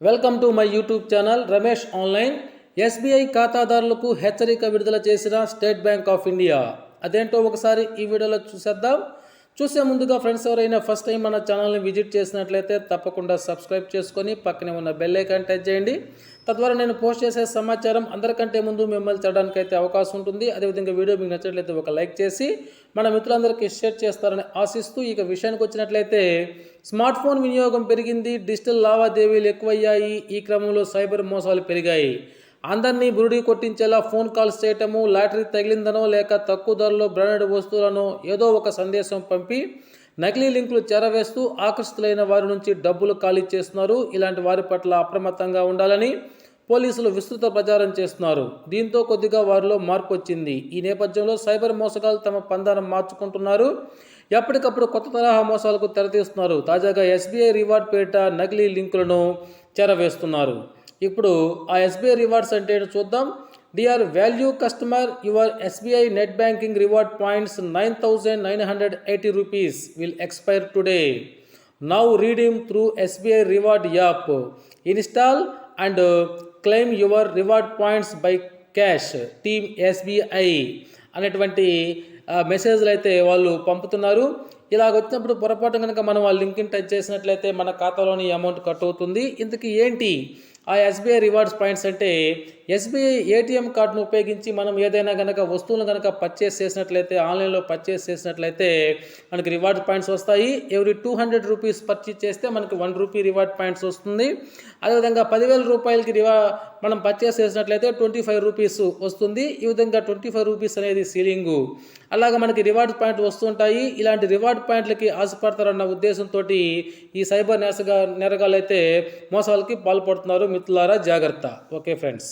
Welcome to my YouTube channel Ramesh online. SBI ఖాతాదారులకు హెచ్చరిక విడుదల చేసిన స్టేట్ బ్యాంక్ ఆఫ్ ఇండియా. అదేంటో ఒకసారి ఈ వీడియోలో చూసేద్దాం. చూసే ముందుగా ఫ్రెండ్స్ ఎవరైనా ఫస్ట్ టైం మన ఛానల్ని విజిట్ చేసినట్లయితే తప్పకుండా సబ్స్క్రైబ్ చేసుకొని పక్కనే ఉన్న బెల్ ఐకాన్ టచ్ చేయండి. తద్వారా నేను పోస్ట్ చేసే సమాచారం అందరికంటే ముందు మిమ్మల్ని చదవడానికి అయితే అవకాశం ఉంటుంది. అదేవిధంగా వీడియో మీకు నచ్చినట్లయితే ఒక లైక్ చేసి మన మిత్రులందరికీ షేర్ చేస్తారని ఆశిస్తూ ఇక విషయానికి వచ్చినట్లయితే స్మార్ట్ ఫోన్ వినియోగం పెరిగింది, డిజిటల్ లావాదేవీలు ఎక్కువయ్యాయి. ఈ క్రమంలో సైబర్ మోసాలు పెరిగాయి. అందరినీ బురుడి కొట్టించేలా ఫోన్ కాల్స్ చేయటము, లాటరీ తగిలిందనో లేక తక్కువ ధరలో బ్రాండెడ్ వస్తువులను ఏదో ఒక సందేశం పంపి నకిలీ లింకులు చేరవేస్తూ ఆకర్షితులైన వారి నుంచి డబ్బులు ఖాళీ చేస్తున్నారు. ఇలాంటి వారి పట్ల అప్రమత్తంగా ఉండాలని పోలీసులు విస్తృత ప్రచారం చేస్తున్నారు. దీంతో కొద్దిగా వారిలో మార్పు వచ్చింది. ఈ నేపథ్యంలో సైబర్ మోసగాలు తమ పందానం మార్చుకుంటున్నారు. ఎప్పటికప్పుడు కొత్త తరహా మోసాలకు తెరతీస్తున్నారు. తాజాగా ఎస్బీఐ రివార్డ్ పేరిట నకిలీ లింకులను చేరవేస్తున్నారు. ఇప్పుడు ఆ ఎస్బీఐ రివార్డ్స్ అంటే చూద్దాం. Dear value customer, your SBI net banking reward points 9,980 rupees will expire today. Now redeem through SBI reward app. Install and claim your reward points by cash. Team SBI అనేటువంటి మెసేజ్లు అయితే వాళ్ళు పంపుతున్నారు. ఇలాగ వచ్చినప్పుడు పొరపాటు కనుక మనం ఆ లింక్ని టచ్ చేసినట్లయితే మన ఖాతాలోని అమౌంట్ కట్ అవుతుంది. ఇంతకీ ఏంటి ఆ ఎస్బీఐ రివార్డ్స్ పాయింట్స్ అంటే, ఎస్బీఐ ఏటీఎం కార్డును ఉపయోగించి మనం ఏదైనా కనుక వస్తువులను కనుక పర్చేస్ చేసినట్లయితే, ఆన్లైన్లో పర్చేస్ చేసినట్లయితే మనకి రివార్డ్ పాయింట్స్ వస్తాయి. ఎవ్రీ 200 రూపీస్ పర్చేస్ చేస్తే మనకి 1 రూపీ రివార్డ్ పాయింట్స్ వస్తుంది. అదేవిధంగా 10,000 రూపాయలకి మనం పర్చేస్ చేసినట్లయితే 25 రూపీస్ వస్తుంది. ఈ విధంగా 25 రూపీస్ అనేది సీలింగు. అలాగా మనకి రివార్డ్ పాయింట్ వస్తుంటాయి. ఇలాంటి రివార్డ్ పాయింట్లకి ఆశపడతారన్న ఉద్దేశంతో ఈ సైబర్ నేరగాళ్ళు అయితే మోసాలకి పాల్పడుతున్నారు. మిత్రులారా జాగ్రత్త. Okay friends.